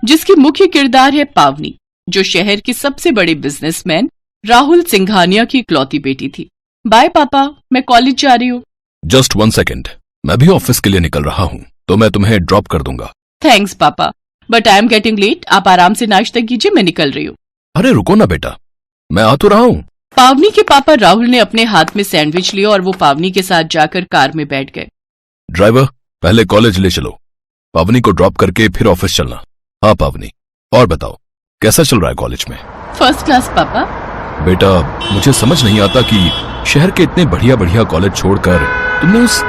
जिसकी मुख्य किरदार है पावनी, जो शहर के सबसे बड़े बिजनेसमैन राहुल सिंघानिया की इकलौती बेटी थी। बाय पापा, मैं कॉलेज जा रही हूँ। जस्ट 1 सेकेंड, मैं भी ऑफिस के लिए निकल रहा हूँ, तो मैं तुम्हें ड्रॉप कर दूंगा। Thanks papa, but I am getting late. आप आराम से नाश्ता कीजिए, मैं निकल रही हूँ। अरे रुको ना बेटा, मैं आ तो रहा हूँ। पावनी के पापा राहुल ने अपने हाथ में सैंडविच लिया और वो पावनी के साथ जाकर कार में बैठ गए। ड्राइवर, पहले कॉलेज ले चलो, पावनी को ड्रॉप करके फिर ऑफिस चलना। हाँ पावनी, और बताओ कैसा चल रहा है कॉलेज में? फर्स्ट क्लास पापा। बेटा, मुझे समझ नहीं आता कि शहर के इतने बढ़िया बढ़िया कॉलेज छोड़कर तुमने उस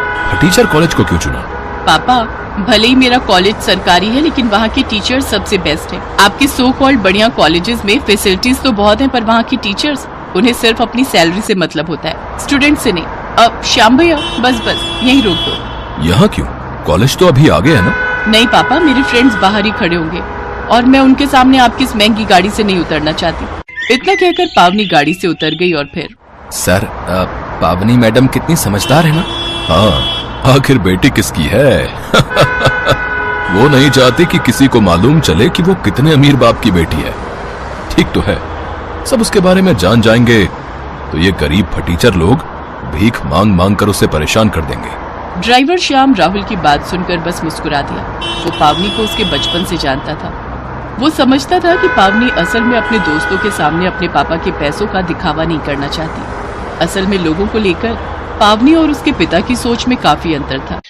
टीचर कॉलेज को क्यों चुना? पापा, भले ही मेरा कॉलेज सरकारी है, लेकिन वहाँ के टीचर्स सबसे बेस्ट हैं। आपके सो कॉल्ड बढ़िया कॉलेजेस में फैसिलिटीज तो बहुत हैं, पर वहाँ के टीचर्स, उन्हें सिर्फ अपनी सैलरी से मतलब होता है, स्टूडेंट से नहीं। अब श्याम भैया, बस यहीं रोक दो। यहाँ क्यों? कॉलेज तो अभी आगे है ना? नहीं पापा, मेरे फ्रेंड्स बाहर ही खड़े होंगे और मैं उनके सामने आपकी इस महंगी गाड़ी से नहीं उतरना चाहती। इतना कहकर पावनी गाड़ी से उतर गई और फिर सर, पावनी मैडम कितनी समझदार है ना। हाँ, आखिर बेटी किसकी है? वो नहीं चाहती कि किसी को मालूम चले कि वो कितने अमीर बाप की बेटी है। ठीक तो है, सब उसके बारे में जान जाएंगे तो ये गरीब फटीचर लोग भीख मांग मांग कर उसे परेशान कर देंगे। ड्राइवर श्याम राहुल की बात सुनकर बस मुस्कुरा दिया। वो पावनी को उसके बचपन से जानता था। वो समझता था कि पावनी असल में अपने दोस्तों के सामने अपने पापा के पैसों का दिखावा नहीं करना चाहती। असल में लोगों को लेकर पावनी और उसके पिता की सोच में काफी अंतर था।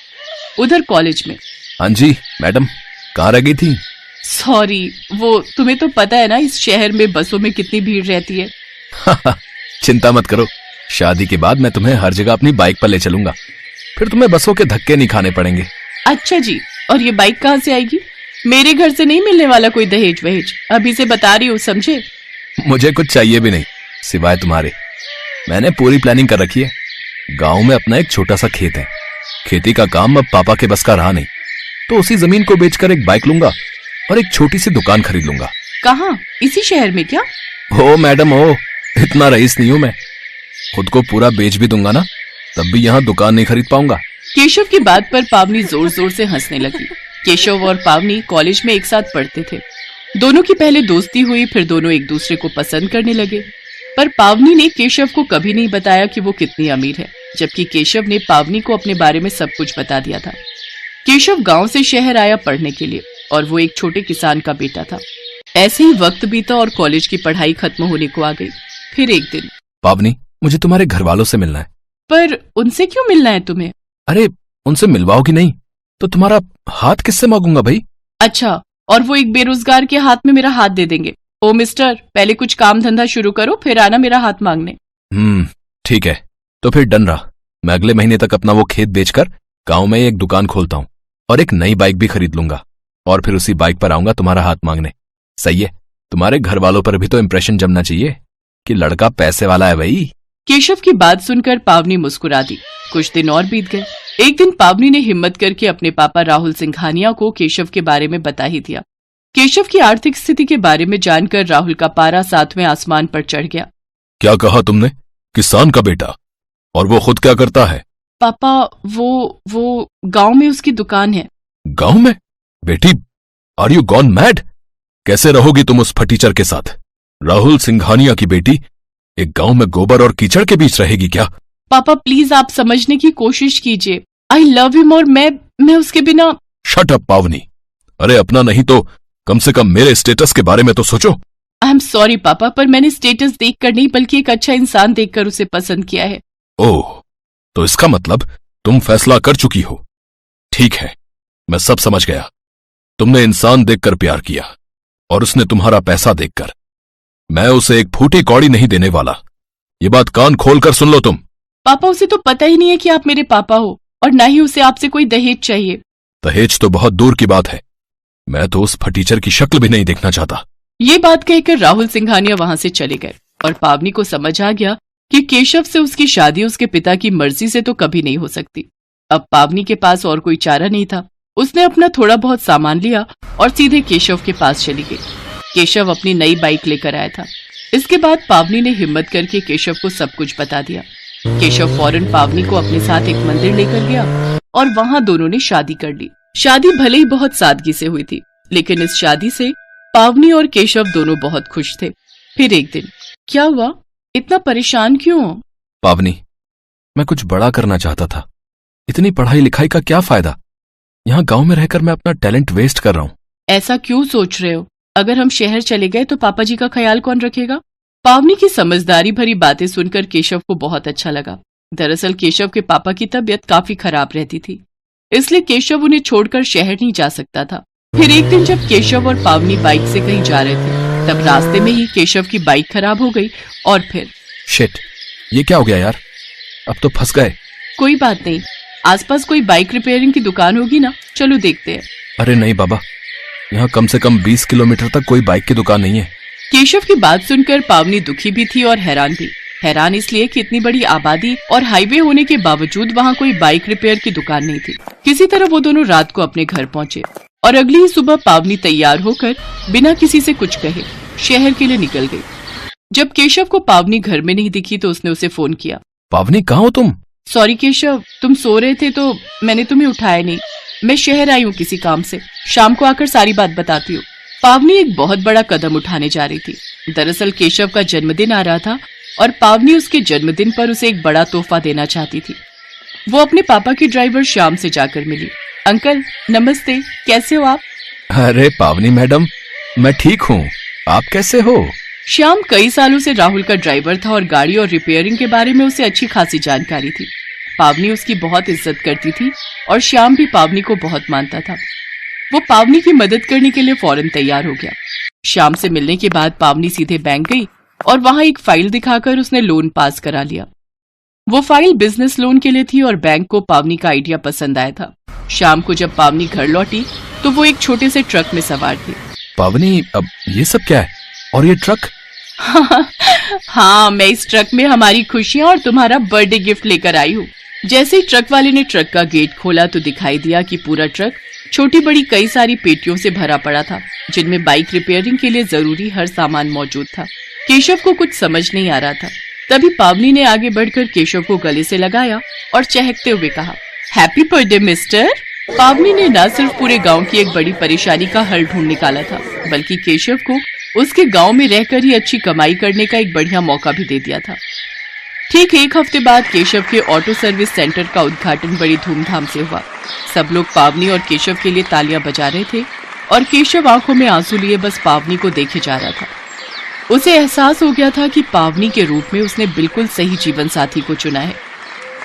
उधर कॉलेज में। हाँ जी मैडम, कहाँ रह गई थी? सॉरी, वो तुम्हें तो पता है ना, इस शहर में बसों में कितनी भीड़ रहती है। चिंता मत करो, शादी के बाद मैं तुम्हें हर जगह अपनी बाइक पर ले चलूंगा, फिर तुम्हें बसों के धक्के नहीं खाने पड़ेंगे। अच्छा जी, और ये बाइक कहाँ से आएगी? मेरे घर से नहीं मिलने वाला कोई दहेज वहेज, अभी से बता रही हूँ, समझे? मुझे कुछ चाहिए भी नहीं सिवाय तुम्हारे। मैंने पूरी प्लानिंग कर रखी है। गांव में अपना एक छोटा सा खेत है, खेती का काम अब पापा के बस का रहा नहीं, तो उसी जमीन को बेचकर एक बाइक लूंगा और एक छोटी सी दुकान खरीद लूंगा। कहाँ? इसी शहर में क्या? हो मैडम हो, इतना रईस नहीं हूं मैं। खुद को पूरा बेच भी दूंगा ना, तब भी यहाँ दुकान नहीं खरीद पाऊंगा। केशव की बात पर पावनी जोर जोर से हंसने लगी। केशव और पावनी कॉलेज में एक साथ पढ़ते थे। दोनों की पहले दोस्ती हुई, फिर दोनों एक दूसरे को पसंद करने लगे। पर पावनी ने केशव को कभी नहीं बताया कि वो कितनी अमीर है, जबकि केशव ने पावनी को अपने बारे में सब कुछ बता दिया था। केशव गांव से शहर आया पढ़ने के लिए और वो एक छोटे किसान का बेटा था। ऐसे ही वक्त बीता और कॉलेज की पढ़ाई खत्म होने को आ गई। फिर एक दिन, पावनी, मुझे तुम्हारे घर वालों से मिलना है। पर उनसे क्यों मिलना है तुम्हें? अरे उनसे मिलवाओगी नहीं तो तुम्हारा हाथ किससे मांगूंगा भाई? अच्छा, और वो एक बेरोजगार के हाथ में मेरा हाथ दे देंगे? ओ मिस्टर, पहले कुछ काम धंधा शुरू करो, फिर आना मेरा हाथ मांगने। ठीक है, तो फिर डन रहा। मैं अगले महीने तक अपना वो खेत बेचकर गांव में एक दुकान खोलता हूँ और एक नई बाइक भी खरीद लूंगा और फिर उसी बाइक पर आऊंगा तुम्हारा हाथ मांगने। सही है? तुम्हारे घर वालों पर भी तो इम्प्रेशन जमना चाहिए कि लड़का पैसे वाला है भाई। केशव की बात सुनकर पावनी मुस्कुरा दी। कुछ दिन और बीत गए। एक दिन पावनी ने हिम्मत करके अपने पापा राहुल सिंघानिया को केशव के बारे में बता ही दिया। केशव की आर्थिक स्थिति के बारे में जानकर राहुल का पारा 7वें आसमान पर चढ़ गया। क्या कहा तुमने? किसान का बेटा? और वो खुद क्या करता है? पापा, वो गांव में उसकी दुकान है। गांव में? बेटी, आर यू गॉन मैड? कैसे रहोगी तुम उस फटीचर के साथ? राहुल सिंघानिया की बेटी एक गांव में गोबर और कीचड़ के बीच रहेगी क्या? पापा प्लीज, आप समझने की कोशिश कीजिए। आई लव हिम और मैं उसके बिना। शट अप पावनी। अरे अपना नहीं तो कम से कम मेरे स्टेटस के बारे में तो सोचो। आई एम सॉरी पापा, पर मैंने स्टेटस देखकर नहीं बल्कि एक अच्छा इंसान देखकर उसे पसंद किया है। ओह, तो इसका मतलब तुम फैसला कर चुकी हो। ठीक है, मैं सब समझ गया। तुमने इंसान देखकर प्यार किया और उसने तुम्हारा पैसा देखकर। मैं उसे एक फूटी कौड़ी नहीं देने वाला। ये बात कान खोलकर सुन लो तुम। पापा, उसे तो पता ही नहीं है कि आप मेरे पापा हो और ना ही उसे आपसे कोई दहेज चाहिए। दहेज तो बहुत दूर की बात है। मैं तो उस फटीचर की शक्ल भी नहीं देखना चाहता। ये बात कहकर राहुल सिंघानिया वहां से चले गए और पावनी को समझ आ गया कि केशव से उसकी शादी उसके पिता की मर्जी से तो कभी नहीं हो सकती। अब पावनी के पास और कोई चारा नहीं था। उसने अपना थोड़ा बहुत सामान लिया और सीधे केशव के पास चली गई। केशव अपनी नई बाइक लेकर आया था। इसके बाद पावनी ने हिम्मत करके केशव को सब कुछ बता दिया। केशव फौरन पावनी को अपने साथ एक मंदिर लेकर गया और वहां दोनों ने शादी कर ली। शादी भले ही बहुत सादगी से हुई थी, लेकिन इस शादी से पावनी और केशव दोनों बहुत खुश थे। फिर एक दिन, क्या हुआ? इतना परेशान क्यों हो? पावनी, मैं कुछ बड़ा करना चाहता था। इतनी पढ़ाई लिखाई का क्या फायदा? यहाँ गांव में रहकर मैं अपना टैलेंट वेस्ट कर रहा हूँ। ऐसा क्यों सोच रहे हो? अगर हम शहर चले गए तो पापा जी का ख्याल कौन रखेगा? पावनी की समझदारी भरी बातें सुनकर केशव को बहुत अच्छा लगा। दरअसल केशव के पापा की तबीयत काफी खराब रहती थी, इसलिए केशव उन्हें छोड़कर शहर नहीं जा सकता था। फिर एक दिन जब केशव और पावनी बाइक से कहीं जा रहे थे, तब रास्ते में ही केशव की बाइक खराब हो गई और फिर शिट, ये क्या हो गया यार? अब तो फंस गए। कोई बात नहीं, आसपास कोई बाइक रिपेयरिंग की दुकान होगी ना, चलो देखते हैं। अरे नहीं बाबा, यहाँ कम से कम 20 किलोमीटर तक कोई बाइक की दुकान नहीं है। केशव की बात सुनकर पावनी दुखी भी थी और हैरान भी। हैरान इसलिए कि इतनी बड़ी आबादी और हाईवे होने के बावजूद वहाँ कोई बाइक रिपेयर की दुकान नहीं थी। किसी तरह वो दोनों रात को अपने घर पहुँचे और अगली ही सुबह पावनी तैयार होकर बिना किसी से कुछ कहे शहर के लिए निकल गई। जब केशव को पावनी घर में नहीं दिखी तो उसने उसे फोन किया। पावनी, कहाँ हो तुम? सॉरी केशव, तुम सो रहे थे तो मैंने तुम्हें उठाया नहीं। मैं शहर आई हूँ किसी काम से, शाम को आकर सारी बात बताती हूँ। पावनी एक बहुत बड़ा कदम उठाने जा रही थी। दरअसल केशव का जन्मदिन आ रहा था और पावनी उसके जन्मदिन पर उसे एक बड़ा तोहफा देना चाहती थी। वो अपने पापा के ड्राइवर श्याम से जाकर मिली। अंकल नमस्ते, कैसे हो आप? अरे पावनी मैडम, मैं ठीक हूँ, आप कैसे हो? श्याम कई सालों से राहुल का ड्राइवर था और गाड़ी और रिपेयरिंग के बारे में उसे अच्छी खासी जानकारी थी। पावनी उसकी बहुत इज्जत करती थी और श्याम भी पावनी को बहुत मानता था। वो पावनी की मदद करने के लिए फौरन तैयार हो गया। श्याम से मिलने के बाद पावनी सीधे बैंक गई और वहां एक फाइल दिखाकर उसने लोन पास करा लिया। वो फाइल बिजनेस लोन के लिए थी और बैंक को पावनी का आइडिया पसंद आया था। शाम को जब पावनी घर लौटी तो वो एक छोटे से ट्रक में सवार थी। पावनी, अब ये सब क्या है? और ये ट्रक? हाँ, मैं इस ट्रक में हमारी खुशियाँ और तुम्हारा बर्थडे गिफ्ट लेकर आई हूँ। जैसे ही ट्रक वाले ने ट्रक का गेट खोला तो दिखाई दिया कि पूरा ट्रक छोटी बड़ी कई सारी पेटियों से भरा पड़ा था, जिनमें बाइक रिपेयरिंग के लिए जरूरी हर सामान मौजूद था। केशव को कुछ समझ नहीं आ रहा था। तभी पावनी ने आगे बढ़कर केशव को गले से लगाया और चहकते हुए कहा, हैप्पी बर्थडे मिस्टर। पावनी ने न सिर्फ पूरे गांव की एक बड़ी परेशानी का हल ढूंढ निकाला था, बल्कि केशव को उसके गांव में रहकर ही अच्छी कमाई करने का एक बढ़िया मौका भी दे दिया था। ठीक एक हफ्ते बाद केशव के ऑटो सर्विस सेंटर का उद्घाटन बड़ी धूमधाम से हुआ। सब लोग पावनी और केशव के लिए तालियां बजा रहे थे और केशव आंखों में आंसू लिए बस पावनी को देखे जा रहा था। उसे एहसास हो गया था कि पावनी के रूप में उसने बिल्कुल सही जीवन साथी को चुना है,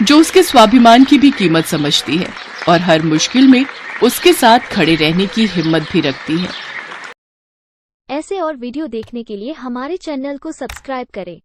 जो उसके स्वाभिमान की भी कीमत समझती है और हर मुश्किल में उसके साथ खड़े रहने की हिम्मत भी रखती है। ऐसे और वीडियो देखने के लिए हमारे चैनल को सब्सक्राइब करें।